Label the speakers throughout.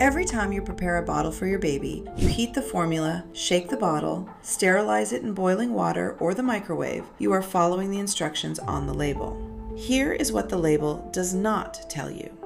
Speaker 1: Every time you prepare a bottle for your baby, you heat the formula, shake the bottle, sterilize it in boiling water or the microwave. You are following the instructions on the label. Here is what the label does not tell you.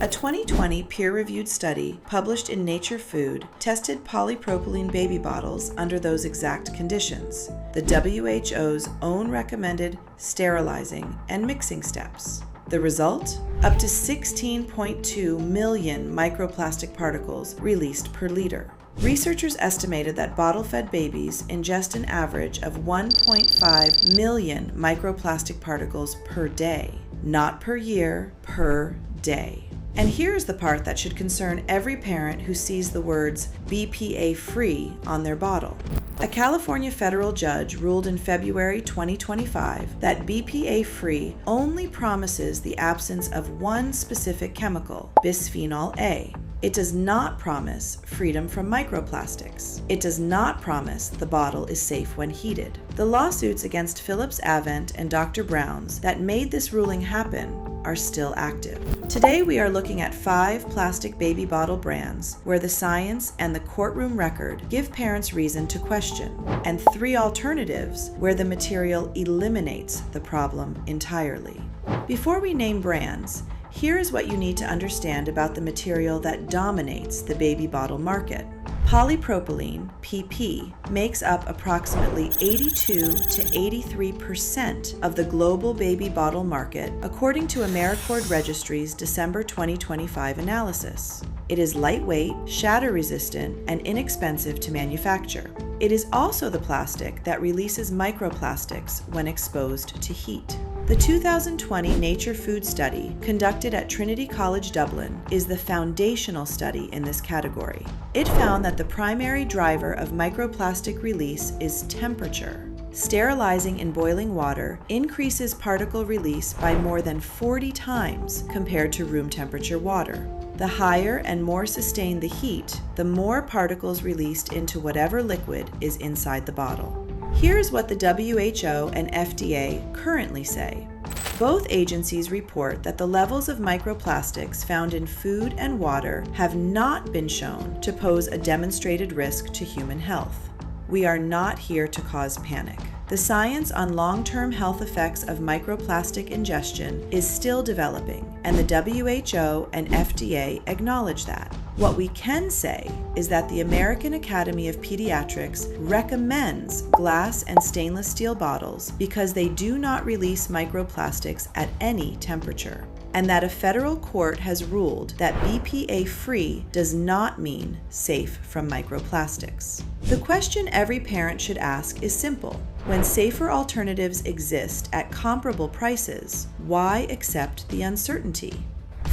Speaker 1: A 2020 peer-reviewed study published in Nature Food tested polypropylene baby bottles under those exact conditions, the WHO's own recommended sterilizing and mixing steps. The result? Up to 16.2 million microplastic particles released per liter. Researchers estimated that bottle-fed babies ingest an average of 1.5 million microplastic particles per day, not per year, per day. And here's the part that should concern every parent who sees the words BPA-free on their bottle. A California federal judge ruled in February 2025 that BPA-free only promises the absence of one specific chemical, Bisphenol A. It does not promise freedom from microplastics. It does not promise the bottle is safe when heated. The lawsuits against Philips Avent and Dr. Brown's that made this ruling happen are still active. Today we are looking at 5 plastic baby bottle brands where the science and the courtroom record give parents reason to question, and 3 alternatives where the material eliminates the problem entirely. Before we name brands, here is what you need to understand about the material that dominates the baby bottle market. Polypropylene, PP, makes up approximately 82 to 83% of the global baby bottle market, according to AmeriCord Registry's December 2025 analysis. It is lightweight, shatter-resistant, and inexpensive to manufacture. It is also the plastic that releases microplastics when exposed to heat. The 2020 Nature Food study, conducted at Trinity College Dublin, is the foundational study in this category. It found that the primary driver of microplastic release is temperature. Sterilizing in boiling water increases particle release by more than 40 times compared to room temperature water. The higher and more sustained the heat, the more particles released into whatever liquid is inside the bottle. Here's what the WHO and FDA currently say. Both agencies report that the levels of microplastics found in food and water have not been shown to pose a demonstrated risk to human health. We are not here to cause panic. The science on long-term health effects of microplastic ingestion is still developing, and the WHO and FDA acknowledge that. What we can say is that the American Academy of Pediatrics recommends glass and stainless steel bottles because they do not release microplastics at any temperature, and that a federal court has ruled that BPA-free does not mean safe from microplastics. The question every parent should ask is simple. When safer alternatives exist at comparable prices, why accept the uncertainty?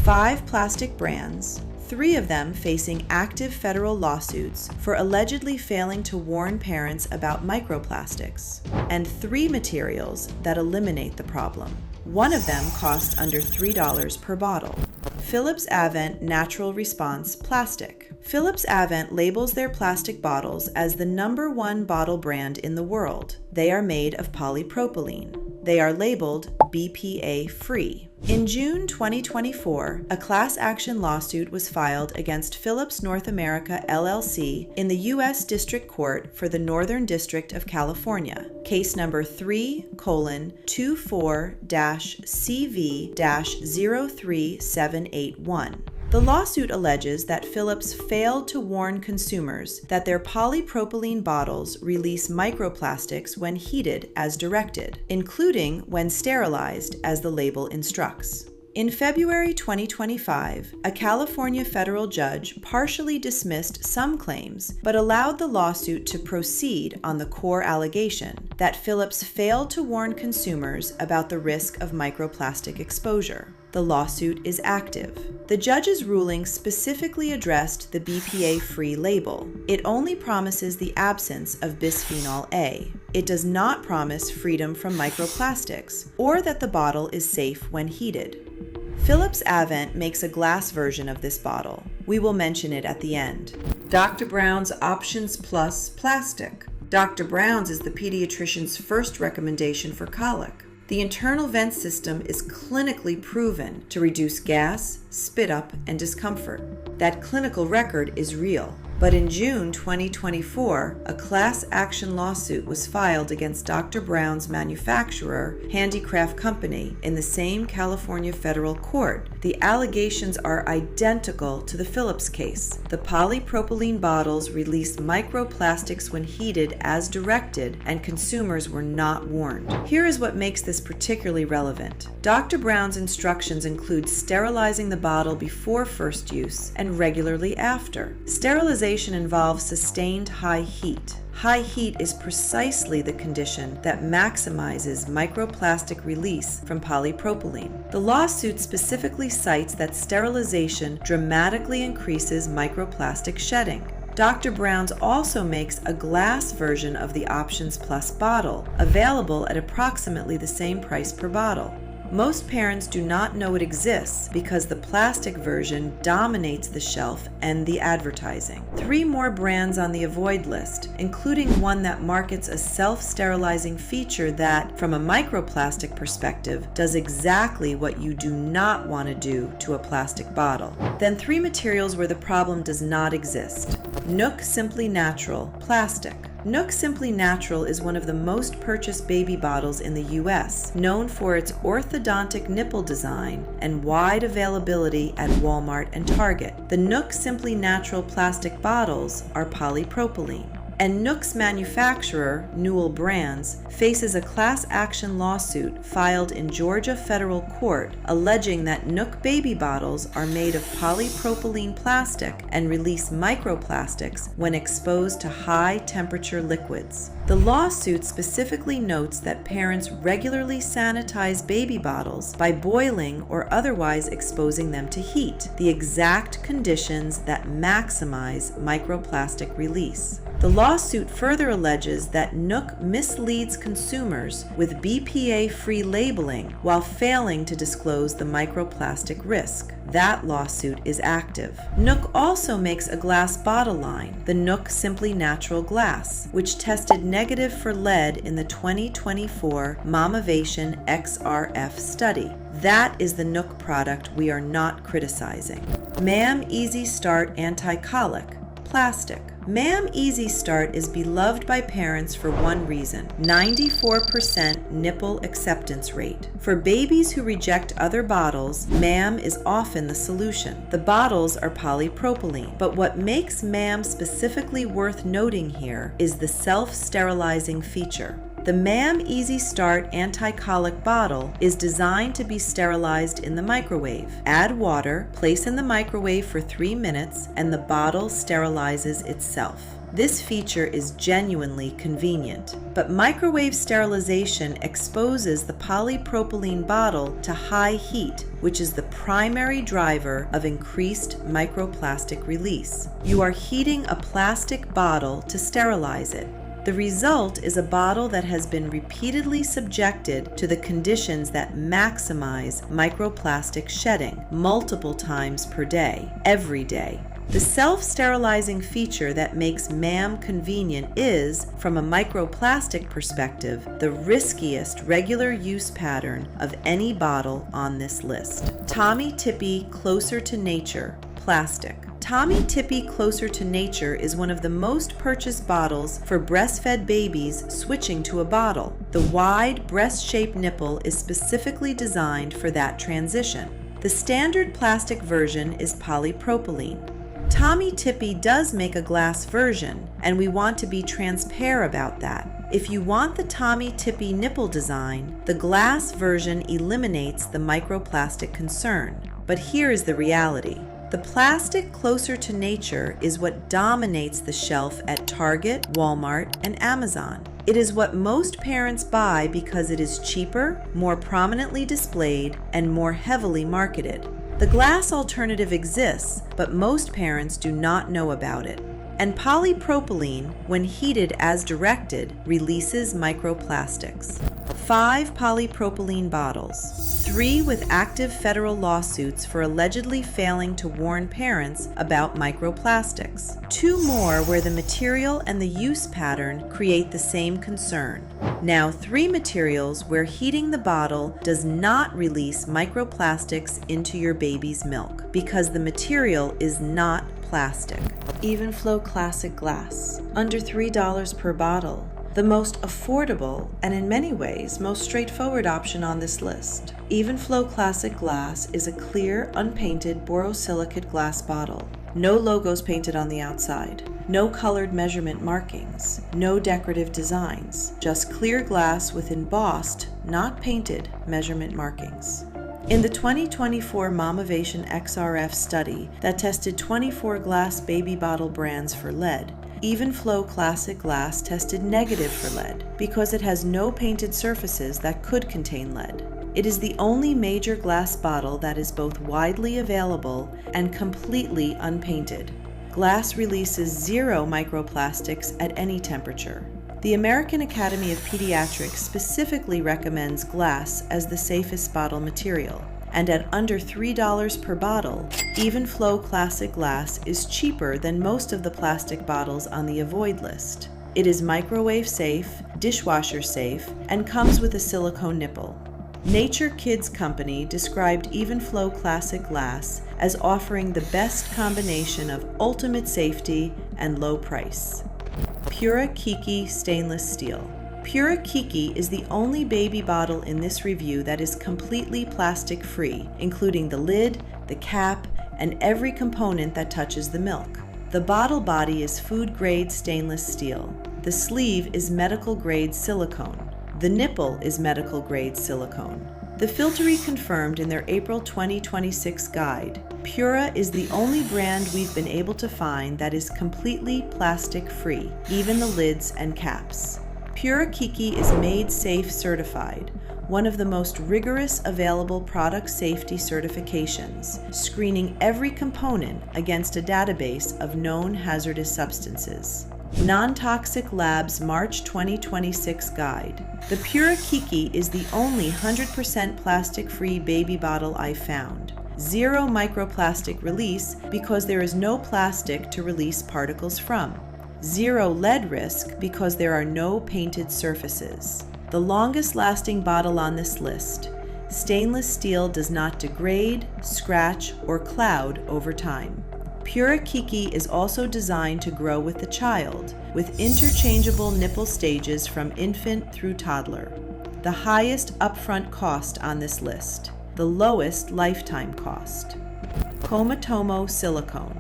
Speaker 1: 5 plastic brands, 3 of them facing active federal lawsuits for allegedly failing to warn parents about microplastics, and 3 materials that eliminate the problem. One of them costs under $3 per bottle. Philips Avent Natural Response Plastic. Philips Avent labels their plastic bottles as the #1 bottle brand in the world. They are made of polypropylene. They are labeled BPA-free. In June 2024, a class action lawsuit was filed against Philips North America LLC in the U.S. District Court for the Northern District of California, case number 3:24-CV-03781. The lawsuit alleges that Philips failed to warn consumers that their polypropylene bottles release microplastics when heated as directed, including when sterilized as the label instructs. In February 2025, a California federal judge partially dismissed some claims but allowed the lawsuit to proceed on the core allegation that Philips failed to warn consumers about the risk of microplastic exposure. The lawsuit is active. The judge's ruling specifically addressed the BPA-free label. It only promises the absence of Bisphenol A. It does not promise freedom from microplastics or that the bottle is safe when heated. Philips Avent makes a glass version of this bottle. We will mention it at the end. Dr. Brown's Options Plus Plastic. Dr. Brown's is the pediatrician's first recommendation for colic. The internal vent system is clinically proven to reduce gas, spit up, and discomfort. That clinical record is real. But in June 2024, a class action lawsuit was filed against Dr. Brown's manufacturer, Handicraft Company, in the same California federal court. The allegations are identical to the Philips case. The polypropylene bottles released microplastics when heated as directed, and consumers were not warned. Here is what makes this particularly relevant. Dr. Brown's instructions include sterilizing the bottle before first use and regularly after. Sterilization involves sustained high heat. High heat is precisely the condition that maximizes microplastic release from polypropylene. The lawsuit specifically cites that sterilization dramatically increases microplastic shedding. Dr. Brown's also makes a glass version of the Options Plus bottle, available at approximately the same price per bottle. Most parents do not know it exists because the plastic version dominates the shelf and the advertising. 3 more brands on the avoid list, including one that markets a self-sterilizing feature that, from a microplastic perspective, does exactly what you do not want to do to a plastic bottle. Then 3 materials where the problem does not exist. Nook Simply Natural, plastic. Nook Simply Natural is one of the most purchased baby bottles in the US, known for its orthodontic nipple design and wide availability at Walmart and Target. The Nook Simply Natural plastic bottles are polypropylene. And Nook's manufacturer, Newell Brands, faces a class action lawsuit filed in Georgia federal court alleging that Nook baby bottles are made of polypropylene plastic and release microplastics when exposed to high temperature liquids. The lawsuit specifically notes that parents regularly sanitize baby bottles by boiling or otherwise exposing them to heat, the exact conditions that maximize microplastic release. The lawsuit further alleges that Nook misleads consumers with BPA-free labeling while failing to disclose the microplastic risk. That lawsuit is active. Nook also makes a glass bottle line, the Nook Simply Natural Glass, which tested negative for lead in the 2024 Momavation XRF study. That is the Nook product we are not criticizing. Mam Easy Start Anti-Colic, plastic. Mam Easy Start is beloved by parents for one reason: 94% nipple acceptance rate. For babies who reject other bottles, Mam is often the solution. The bottles are polypropylene, but what makes Mam specifically worth noting here is the self-sterilizing feature. The Mam Easy Start anti-colic bottle is designed to be sterilized in the microwave. Add water, place in the microwave for 3 minutes, and the bottle sterilizes itself. This feature is genuinely convenient, but microwave sterilization exposes the polypropylene bottle to high heat, which is the primary driver of increased microplastic release. You are heating a plastic bottle to sterilize it. The result is a bottle that has been repeatedly subjected to the conditions that maximize microplastic shedding multiple times per day, every day. The self-sterilizing feature that makes Mam convenient is, from a microplastic perspective, the riskiest regular use pattern of any bottle on this list. Tommy Tippy Closer to Nature, plastic. Tommy Tippy Closer to Nature is one of the most purchased bottles for breastfed babies switching to a bottle. The wide breast-shaped nipple is specifically designed for that transition. The standard plastic version is polypropylene. Tommy Tippy does make a glass version, and we want to be transparent about that. If you want the Tommy Tippy nipple design, the glass version eliminates the microplastic concern. But here is the reality. The plastic Closer to Nature is what dominates the shelf at Target, Walmart, and Amazon. It is what most parents buy because it is cheaper, more prominently displayed, and more heavily marketed. The glass alternative exists, but most parents do not know about it. And polypropylene, when heated as directed, releases microplastics. 5 polypropylene bottles, 3 with active federal lawsuits for allegedly failing to warn parents about microplastics, 2 more where the material and the use pattern create the same concern. Now 3 materials where heating the bottle does not release microplastics into your baby's milk because the material is not plastic. Evenflow Classic Glass, under $3 per bottle. The most affordable and in many ways most straightforward option on this list. Evenflow Classic Glass is a clear, unpainted borosilicate glass bottle. No logos painted on the outside. No colored measurement markings. No decorative designs. Just clear glass with embossed, not painted, measurement markings. In the 2024 Momavation XRF study that tested 24 glass baby bottle brands for lead, Evenflow Classic Glass tested negative for lead because it has no painted surfaces that could contain lead. It is the only major glass bottle that is both widely available and completely unpainted. Glass releases 0 microplastics at any temperature. The American Academy of Pediatrics specifically recommends glass as the safest bottle material. And at under $3 per bottle, Evenflow Classic Glass is cheaper than most of the plastic bottles on the avoid list. It is microwave safe, dishwasher safe, and comes with a silicone nipple. Nature Kids Company described Evenflow Classic Glass as offering the best combination of ultimate safety and low price. Pura Kiki Stainless Steel. Pura Kiki is the only baby bottle in this review that is completely plastic-free, including the lid, the cap, and every component that touches the milk. The bottle body is food-grade stainless steel. The sleeve is medical-grade silicone. The nipple is medical-grade silicone. The Filtery confirmed in their April 2026 guide, Pura is the only brand we've been able to find that is completely plastic-free, even the lids and caps. Pura Kiki is Made Safe certified, one of the most rigorous available product safety certifications, screening every component against a database of known hazardous substances. Non-Toxic Labs March 2026 guide. The Pura Kiki is the only 100% plastic-free baby bottle I found. 0 microplastic release because there is no plastic to release particles from. 0 lead risk because there are no painted surfaces. The longest lasting bottle on this list. Stainless steel does not degrade, scratch, or cloud over time. Pura Kiki is also designed to grow with the child, with interchangeable nipple stages from infant through toddler. The highest upfront cost on this list. The lowest lifetime cost. Komatomo Silicone.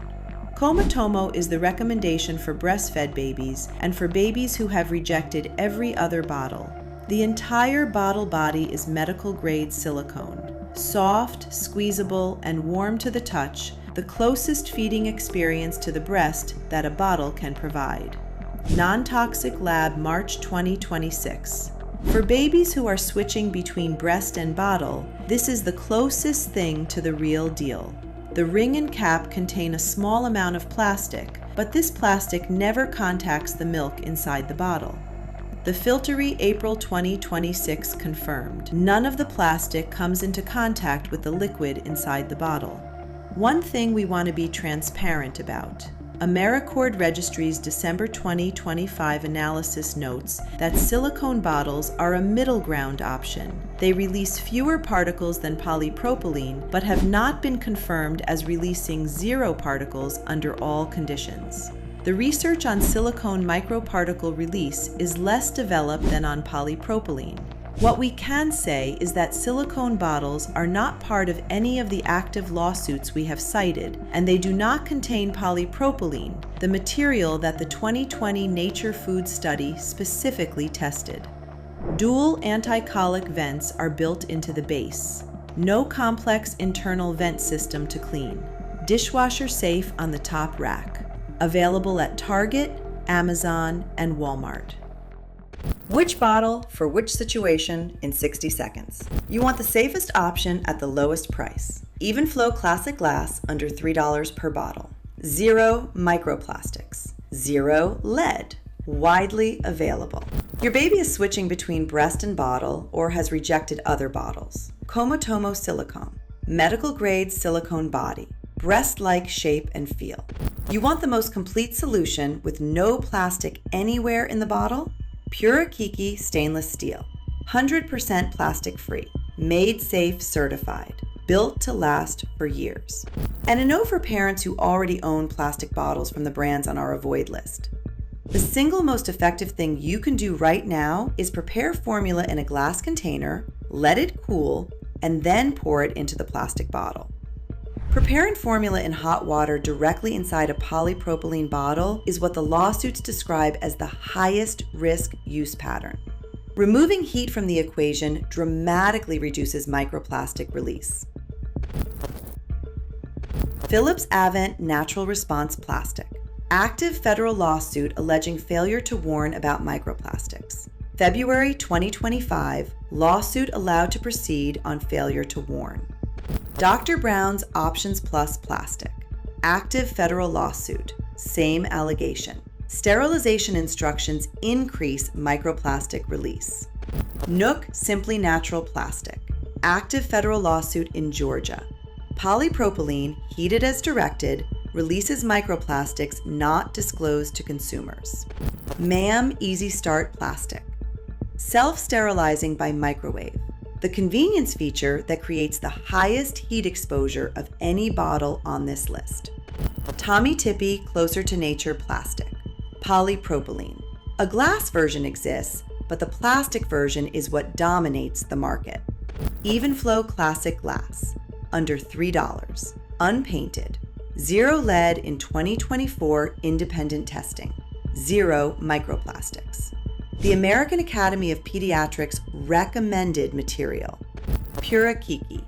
Speaker 1: Komatomo is the recommendation for breastfed babies and for babies who have rejected every other bottle. The entire bottle body is medical-grade silicone. Soft, squeezable, and warm to the touch, the closest feeding experience to the breast that a bottle can provide. Non-Toxic Lab March 2026. For babies who are switching between breast and bottle, this is the closest thing to the real deal. The ring and cap contain a small amount of plastic, but this plastic never contacts the milk inside the bottle. The Filtery April 2026 confirmed, none of the plastic comes into contact with the liquid inside the bottle. One thing we want to be transparent about. AmeriCord Registry's December 2025 analysis notes that silicone bottles are a middle ground option. They release fewer particles than polypropylene, but have not been confirmed as releasing 0 particles under all conditions. The research on silicone microparticle release is less developed than on polypropylene. What we can say is that silicone bottles are not part of any of the active lawsuits we have cited, and they do not contain polypropylene, the material that the 2020 Nature Food study specifically tested. Dual anti-colic vents are built into the base. No complex internal vent system to clean. Dishwasher safe on the top rack. Available at Target, Amazon, and Walmart. Which bottle for which situation in 60 seconds? You want the safest option at the lowest price. Evenflow Classic Glass under $3 per bottle. 0 microplastics. 0 lead. Widely available. Your baby is switching between breast and bottle or has rejected other bottles. Comotomo silicone, medical grade silicone body, breast-like shape and feel. You want the most complete solution with no plastic anywhere in the bottle? Purakiki stainless steel, 100% plastic free, made safe certified, built to last for years. And a note for parents who already own plastic bottles from the brands on our avoid list. The single most effective thing you can do right now is prepare formula in a glass container, let it cool, and then pour it into the plastic bottle. Preparing formula in hot water directly inside a polypropylene bottle is what the lawsuits describe as the highest risk use pattern. Removing heat from the equation dramatically reduces microplastic release. Philips Avent Natural Response Plastic. Active federal lawsuit alleging failure to warn about microplastics. February 2025, lawsuit allowed to proceed on failure to warn. Dr. Brown's Options Plus Plastic. Active federal lawsuit. Same allegation. Sterilization instructions increase microplastic release. Nook Simply Natural Plastic. Active federal lawsuit in Georgia. Polypropylene, heated as directed, releases microplastics not disclosed to consumers. MAM Easy Start Plastic. Self-sterilizing by microwave. The convenience feature that creates the highest heat exposure of any bottle on this list. Tommy Tippy Closer to Nature Plastic. Polypropylene. A glass version exists, but the plastic version is what dominates the market. Even Flow Classic Glass. Under $3. Unpainted. Zero lead in 2024 independent testing. Zero microplastics. The American Academy of Pediatrics recommended material. Purakiki,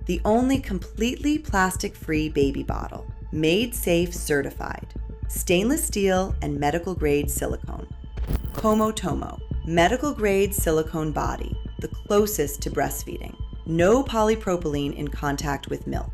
Speaker 1: the only completely plastic-free baby bottle, made safe certified, stainless steel and medical grade silicone. Comotomo, medical grade silicone body, the closest to breastfeeding. No polypropylene in contact with milk.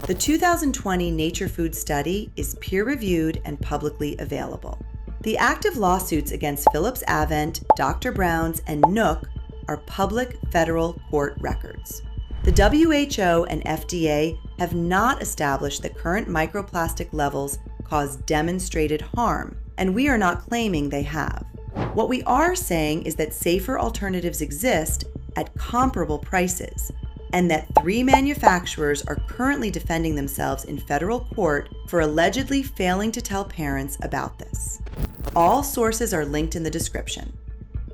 Speaker 1: The 2020 Nature Food study is peer-reviewed and publicly available. The active lawsuits against Philips Avent, Dr. Brown's, and Nook are public federal court records. The WHO and FDA have not established that current microplastic levels cause demonstrated harm, and we are not claiming they have. What we are saying is that safer alternatives exist at comparable prices, and that 3 manufacturers are currently defending themselves in federal court for allegedly failing to tell parents about this. All sources are linked in the description.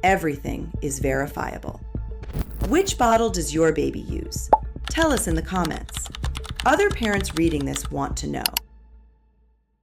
Speaker 1: Everything is verifiable. Which bottle does your baby use? Tell us in the comments. Other parents reading this want to know.